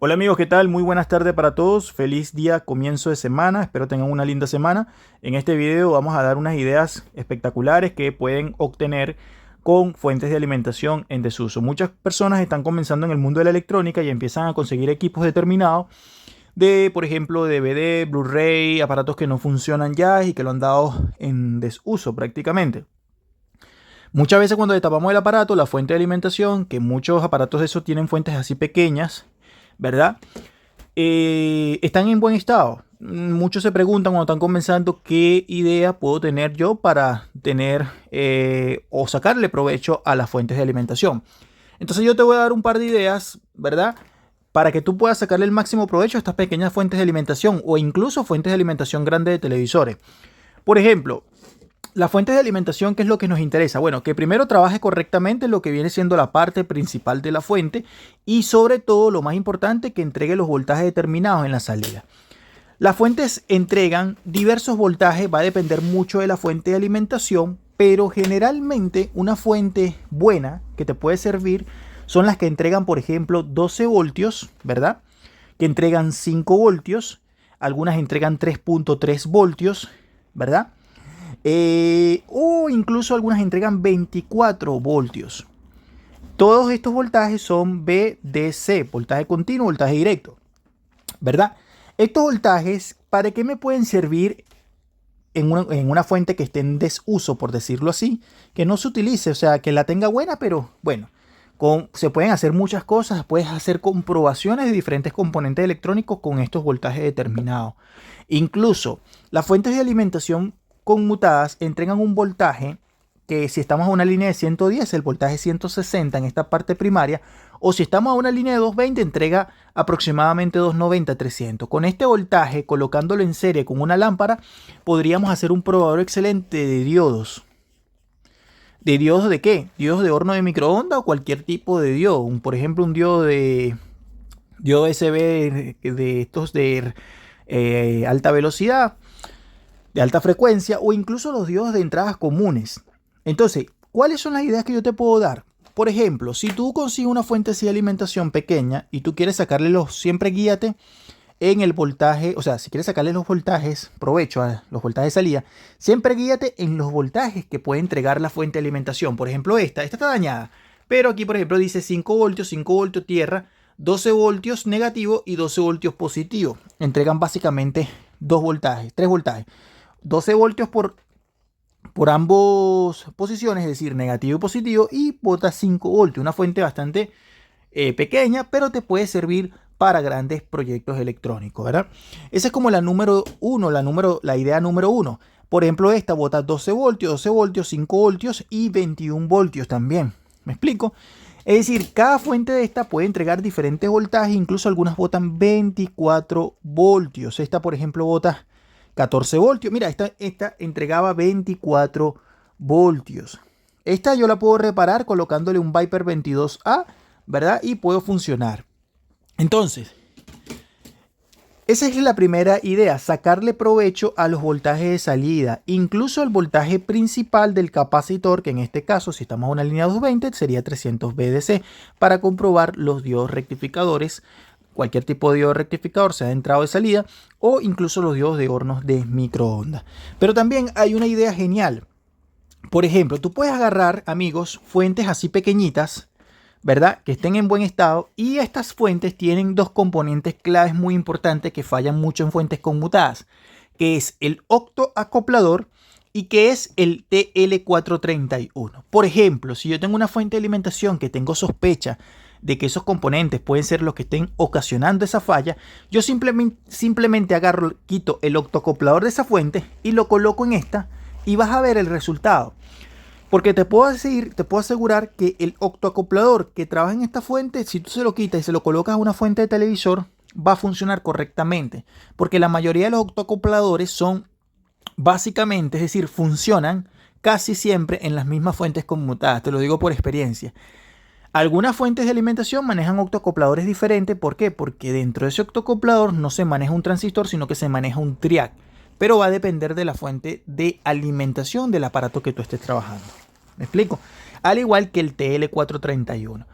Hola amigos, ¿qué tal? Muy buenas tardes para todos. Feliz día, comienzo de semana. Espero tengan una linda semana. En este video vamos a dar unas ideas espectaculares que pueden obtener con fuentes de alimentación en desuso. Muchas personas están comenzando en el mundo de la electrónica y empiezan a conseguir equipos determinados de, por ejemplo, DVD, Blu-ray, aparatos que no funcionan ya y que lo han dado en desuso prácticamente. Muchas veces cuando destapamos el aparato, la fuente de alimentación, que muchos aparatos de esos tienen fuentes así pequeñas, ¿verdad? Están en buen estado. Muchos se preguntan cuando están comenzando qué idea puedo tener yo para tener o sacarle provecho a las fuentes de alimentación. Entonces yo te voy a dar un par de ideas, ¿verdad? Para que tú puedas sacarle el máximo provecho a estas pequeñas fuentes de alimentación o incluso fuentes de alimentación grandes de televisores. Por ejemplo, las fuentes de alimentación, ¿qué es lo que nos interesa? Bueno, que primero trabaje correctamente lo que viene siendo la parte principal de la fuente y sobre todo, lo más importante, que entregue los voltajes determinados en la salida. Las fuentes entregan diversos voltajes, va a depender mucho de la fuente de alimentación, pero generalmente una fuente buena que te puede servir son las que entregan, por ejemplo, 12 voltios, ¿verdad? Que entregan 5 voltios, algunas entregan 3.3 voltios, ¿verdad? O incluso algunas entregan 24 voltios. Todos estos voltajes son VDC, voltaje continuo, voltaje directo, ¿verdad? Estos voltajes, ¿para qué me pueden servir en una fuente que esté en desuso, por decirlo así? Que no se utilice, o sea, que la tenga buena, pero bueno, se pueden hacer muchas cosas, puedes hacer comprobaciones de diferentes componentes electrónicos con estos voltajes determinados. Incluso las fuentes de alimentación conmutadas entregan un voltaje que, si estamos a una línea de 110, el voltaje 160 en esta parte primaria, o si estamos a una línea de 220, entrega aproximadamente 290-300. Con este voltaje, colocándolo en serie con una lámpara, podríamos hacer un probador excelente de diodos. ¿De diodos de qué? Diodos de horno de microondas o cualquier tipo de diodo. Por ejemplo, un diodo de diodo SB de estos de alta velocidad, de alta frecuencia, o incluso los diodos de entradas comunes. Entonces, ¿cuáles son las ideas que yo te puedo dar? Por ejemplo, si tú consigues una fuente de alimentación pequeña y tú quieres sacarle siempre guíate en el voltaje, o sea, si quieres sacarle los voltajes, provecho a los voltajes de salida, siempre guíate en los voltajes que puede entregar la fuente de alimentación. Por ejemplo, esta está dañada, pero aquí, por ejemplo, dice 5 voltios tierra, 12 voltios negativo y 12 voltios positivo. Entregan básicamente tres voltajes. 12 voltios por ambas posiciones, es decir, negativo y positivo, y bota 5 voltios. Una fuente bastante pequeña, pero te puede servir para grandes proyectos electrónicos, ¿verdad? Esa es como la número uno, la idea número uno. Por ejemplo, esta bota 12 voltios, 5 voltios y 21 voltios también. ¿Me explico? Es decir, cada fuente de esta puede entregar diferentes voltajes, incluso algunas botan 24 voltios. Esta, por ejemplo, bota 14 voltios. Mira, esta entregaba 24 voltios. Esta yo la puedo reparar colocándole un Viper 22A, ¿verdad? Y puedo funcionar. Entonces, esa es la primera idea, sacarle provecho a los voltajes de salida, incluso el voltaje principal del capacitor, que en este caso, si estamos a una línea 220, sería 300 VDC, para comprobar los diodos rectificadores, cualquier tipo de diodo rectificador, sea de entrada o de salida, o incluso los diodos de hornos de microondas. Pero también hay una idea genial. Por ejemplo, tú puedes agarrar, amigos, fuentes así pequeñitas, ¿verdad? Que estén en buen estado, y estas fuentes tienen dos componentes claves muy importantes que fallan mucho en fuentes conmutadas, que es el octoacoplador y que es el TL431. Por ejemplo, si yo tengo una fuente de alimentación que tengo sospecha de que esos componentes pueden ser los que estén ocasionando esa falla, yo simplemente agarro, quito el octoacoplador de esa fuente y lo coloco en esta, y vas a ver el resultado. Porque te puedo asegurar que el octoacoplador que trabaja en esta fuente, si tú se lo quitas y se lo colocas a una fuente de televisor, va a funcionar correctamente. Porque la mayoría de los octoacopladores son básicamente, es decir, funcionan casi siempre en las mismas fuentes conmutadas. Te lo digo por experiencia. Algunas fuentes de alimentación manejan octoacopladores diferentes. ¿Por qué? Porque dentro de ese octoacoplador no se maneja un transistor, sino que se maneja un triac. Pero va a depender de la fuente de alimentación del aparato que tú estés trabajando. ¿Me explico? Al igual que el TL431.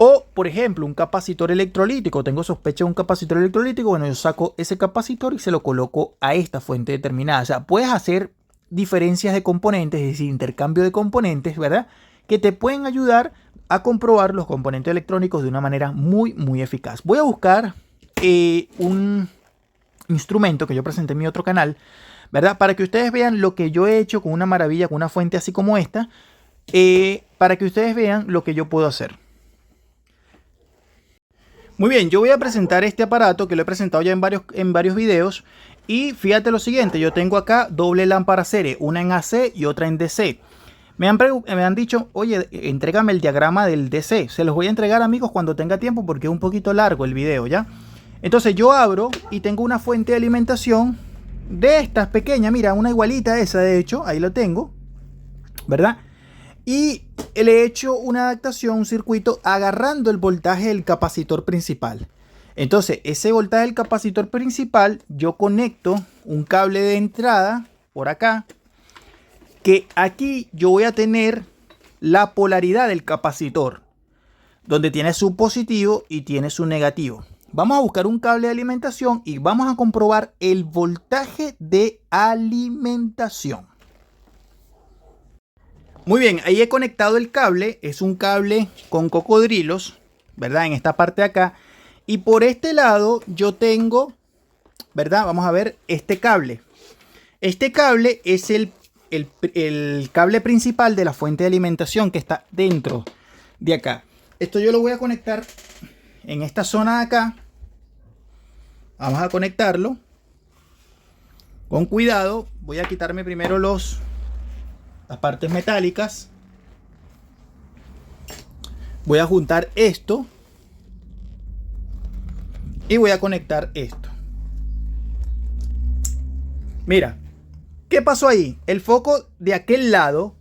O, por ejemplo, un capacitor electrolítico. Tengo sospecha de un capacitor electrolítico. Bueno, yo saco ese capacitor y se lo coloco a esta fuente determinada. O sea, puedes hacer diferencias de componentes, es decir, intercambio de componentes, ¿verdad? Que te pueden ayudar a comprobar los componentes electrónicos de una manera muy, muy eficaz. Voy a buscar un instrumento que yo presenté en mi otro canal, ¿verdad? Para que ustedes vean lo que yo he hecho con una maravilla, con una fuente así como esta, para que ustedes vean lo que yo puedo hacer. Muy bien, yo voy a presentar este aparato que lo he presentado ya en varios videos. Y fíjate lo siguiente, yo tengo acá doble lámpara serie, una en AC y otra en DC. Me han dicho, oye, entrégame el diagrama del DC. Se los voy a entregar, amigos, cuando tenga tiempo porque es un poquito largo el video, ¿ya? Entonces yo abro y tengo una fuente de alimentación de estas pequeñas. Mira, una igualita a esa, de hecho, ahí lo tengo, ¿verdad? Y le he hecho una adaptación, un circuito, agarrando el voltaje del capacitor principal. Entonces, ese voltaje del capacitor principal, yo conecto un cable de entrada por acá, que aquí yo voy a tener la polaridad del capacitor, donde tiene su positivo y tiene su negativo. Vamos a buscar un cable de alimentación y vamos a comprobar el voltaje de alimentación. Muy bien, ahí he conectado el cable. Es un cable con cocodrilos, ¿verdad? En esta parte de acá. Y por este lado yo tengo, ¿verdad? Vamos a ver este cable. Este cable es el cable principal de la fuente de alimentación que está dentro de acá. Esto yo lo voy a conectar en esta zona de acá. Vamos a conectarlo con cuidado. Voy a quitarme primero las partes metálicas. Voy a juntar esto y voy a conectar esto. Mira, ¿qué pasó ahí? El foco de aquel lado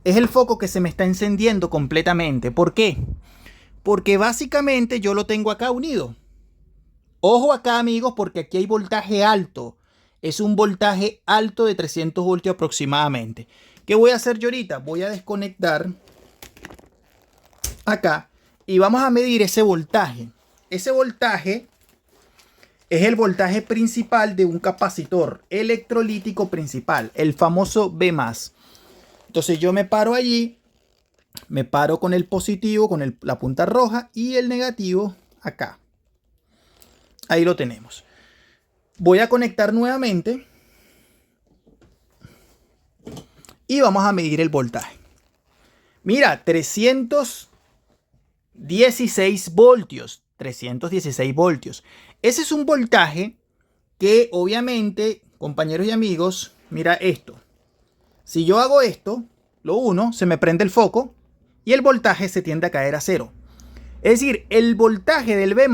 es el foco que se me está encendiendo completamente. ¿Por qué? Porque básicamente yo lo tengo acá unido. Ojo acá, amigos, porque aquí hay voltaje alto. Es un voltaje alto de 300 voltios aproximadamente. ¿Qué voy a hacer yo ahorita? Voy a desconectar acá y vamos a medir ese voltaje. Ese voltaje es el voltaje principal de un capacitor electrolítico principal, el famoso V+. Entonces yo me paro allí, me paro con el positivo, con la punta roja y el negativo acá. Ahí lo tenemos. Voy a conectar nuevamente y vamos a medir el voltaje. Mira, 316 voltios. 316 voltios. Ese es un voltaje que obviamente, compañeros y amigos, mira esto. Si yo hago esto, lo uno, se me prende el foco y el voltaje se tiende a caer a cero. Es decir, el voltaje del V+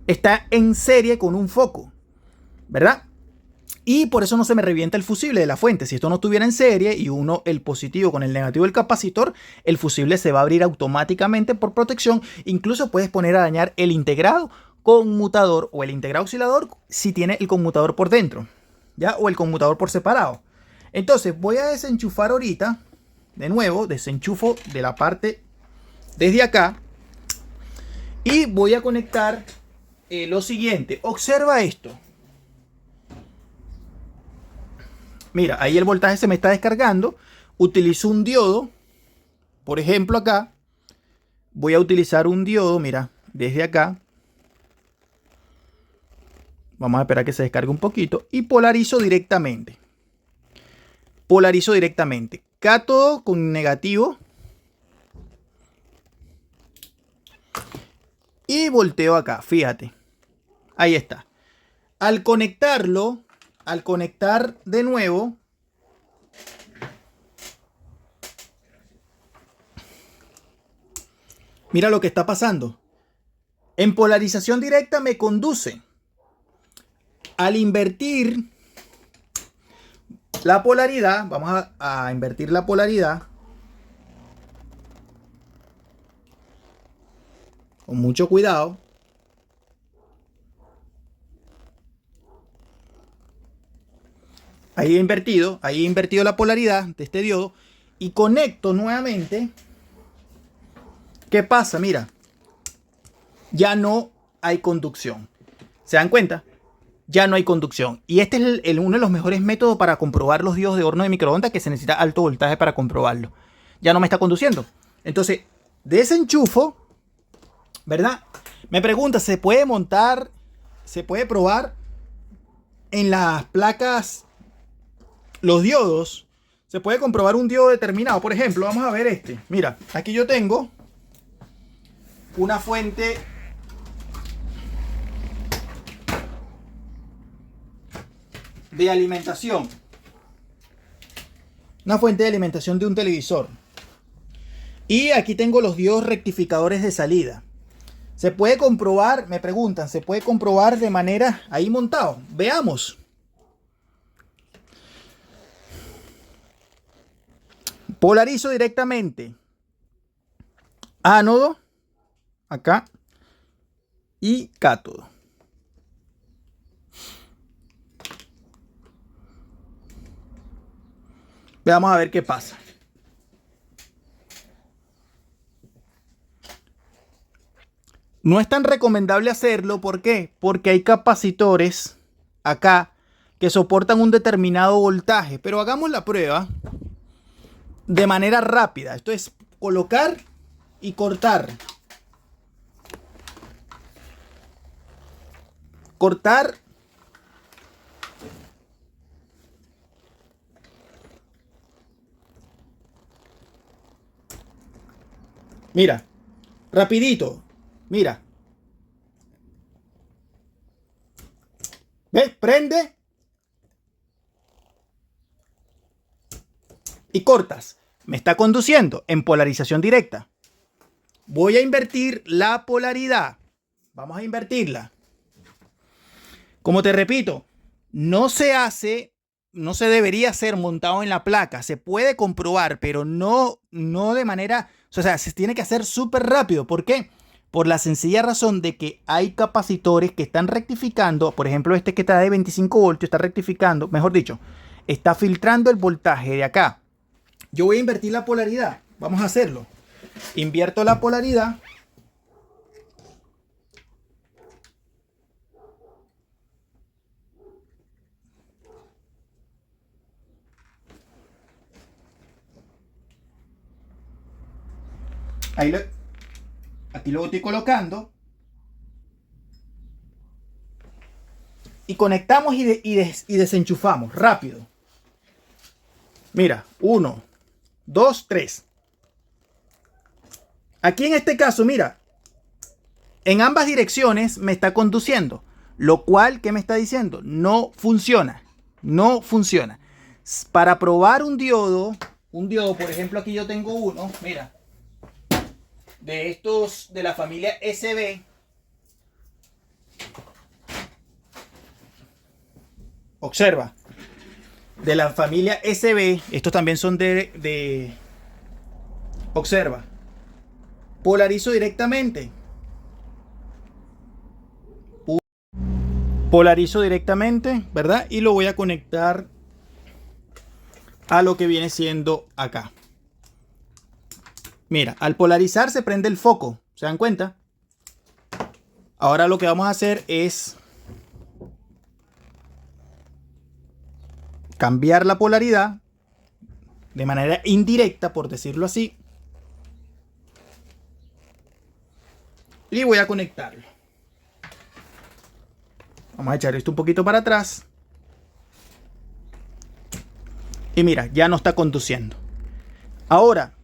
está en serie con un foco, ¿verdad? Y por eso no se me revienta el fusible de la fuente. Si esto no estuviera en serie y uno el positivo con el negativo del capacitor, el fusible se va a abrir automáticamente por protección. Incluso puedes poner a dañar el integrado conmutador o el integrado oscilador si tiene el conmutador por dentro, ¿ya? O el conmutador por separado. Entonces voy a desenchufar ahorita, de nuevo, desenchufo de la parte desde acá y voy a conectar lo siguiente. Observa esto. Mira, ahí el voltaje se me está descargando. Utilizo un diodo. Por ejemplo, acá voy a utilizar un diodo, mira, desde acá. Vamos a esperar que se descargue un poquito. Y polarizo directamente. Polarizo directamente. Cátodo con negativo. Y volteo acá, fíjate. Ahí está. Al conectarlo, al conectar de nuevo, mira lo que está pasando. En polarización directa me conduce. Al invertir la polaridad, vamos a invertir la polaridad. Con mucho cuidado. Ahí he invertido la polaridad de este diodo y conecto nuevamente ¿Qué pasa? Mira, ya no hay conducción. ¿Se dan cuenta? Ya no hay conducción. Y este es uno de los mejores métodos para comprobar los diodos de horno de microondas, que se necesita alto voltaje para comprobarlo. Ya no me está conduciendo. Entonces, desenchufo, ¿verdad? Me pregunta, ¿se puede montar, se puede probar en las placas los diodos? Se puede comprobar un diodo determinado. Por ejemplo, vamos a ver este. Mira, aquí yo tengo una fuente de alimentación. Una fuente de alimentación de un televisor. Y aquí tengo los diodos rectificadores de salida. Se puede comprobar, me preguntan, se puede comprobar de manera ahí montado. Veamos. Polarizo directamente ánodo, acá, y cátodo. Vamos a ver qué pasa. No es tan recomendable hacerlo, ¿por qué? Porque hay capacitores acá que soportan un determinado voltaje, pero hagamos la prueba de manera rápida. Esto es colocar y cortar. Cortar. Mira, rapidito. Mira. ¿Ves? Prende. Y cortas. Me está conduciendo en polarización directa. Voy a invertir la polaridad. Vamos a invertirla. Como te repito, no se debería hacer montado en la placa. Se puede comprobar, pero no de manera... O sea, se tiene que hacer súper rápido. ¿Por qué? Por la sencilla razón de que hay capacitores que están rectificando. Por ejemplo, este que está de 25 voltios está rectificando. Mejor dicho, está filtrando el voltaje de acá. Yo voy a invertir la polaridad. Vamos a hacerlo. Invierto la polaridad. Aquí lo estoy colocando. Y conectamos y desenchufamos rápido. Mira, 1, 2, 3. Aquí en este caso, mira, en ambas direcciones me está conduciendo. Lo cual, ¿qué me está diciendo? No funciona. No funciona. Para probar un diodo, por ejemplo, aquí yo tengo uno, mira, de estos de la familia SB. Observa. De la familia SB. Estos también son de... Observa. Polarizo directamente. Polarizo directamente, ¿verdad? Y lo voy a conectar a lo que viene siendo acá. Mira, al polarizar se prende el foco. ¿Se dan cuenta? Ahora lo que vamos a hacer es cambiar la polaridad de manera indirecta, por decirlo así. Y voy a conectarlo. Vamos a echar esto un poquito para atrás. Y mira, ya no está conduciendo. Ahora,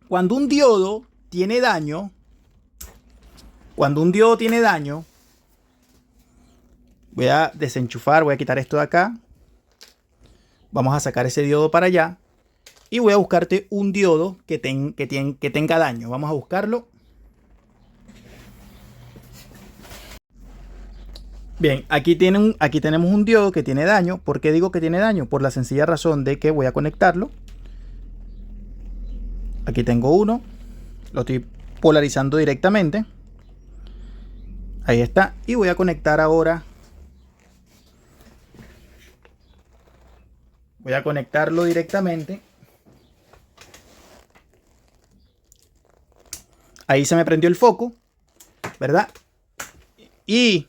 cuando un diodo tiene daño, voy a desenchufar, voy a quitar esto de acá. Vamos a sacar ese diodo para allá. Y voy a buscarte un diodo que tenga daño. Vamos a buscarlo. Bien, aquí tenemos un diodo que tiene daño. ¿Por qué digo que tiene daño? Por la sencilla razón de que voy a conectarlo. Aquí tengo uno. Lo estoy polarizando directamente. Ahí está. Y voy a conectar ahora. Voy a conectarlo directamente Ahí se me prendió el foco, ¿verdad? Y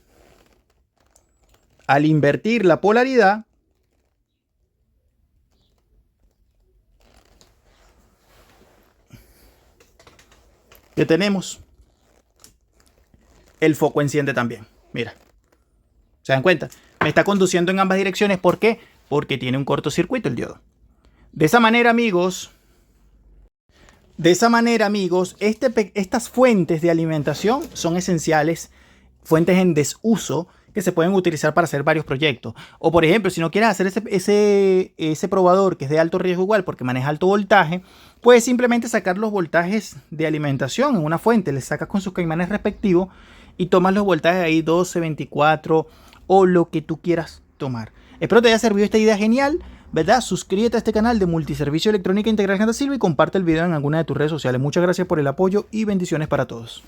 al invertir la polaridad, ¿qué tenemos? El foco enciende también. Mira, ¿se dan cuenta? Me está conduciendo en ambas direcciones. ¿Por qué? Porque tiene un cortocircuito el diodo. De esa manera, amigos, estas fuentes de alimentación son esenciales, fuentes en desuso que se pueden utilizar para hacer varios proyectos. O por ejemplo, si no quieres hacer ese probador que es de alto riesgo igual porque maneja alto voltaje, puedes simplemente sacar los voltajes de alimentación en una fuente, le sacas con sus caimanes respectivos y tomas los voltajes ahí 12, 24 o lo que tú quieras tomar. Espero te haya servido esta idea genial, ¿verdad? Suscríbete a este canal de Multiservicio Electrónica Integral Santa Silva y comparte el video en alguna de tus redes sociales. Muchas gracias por el apoyo y bendiciones para todos.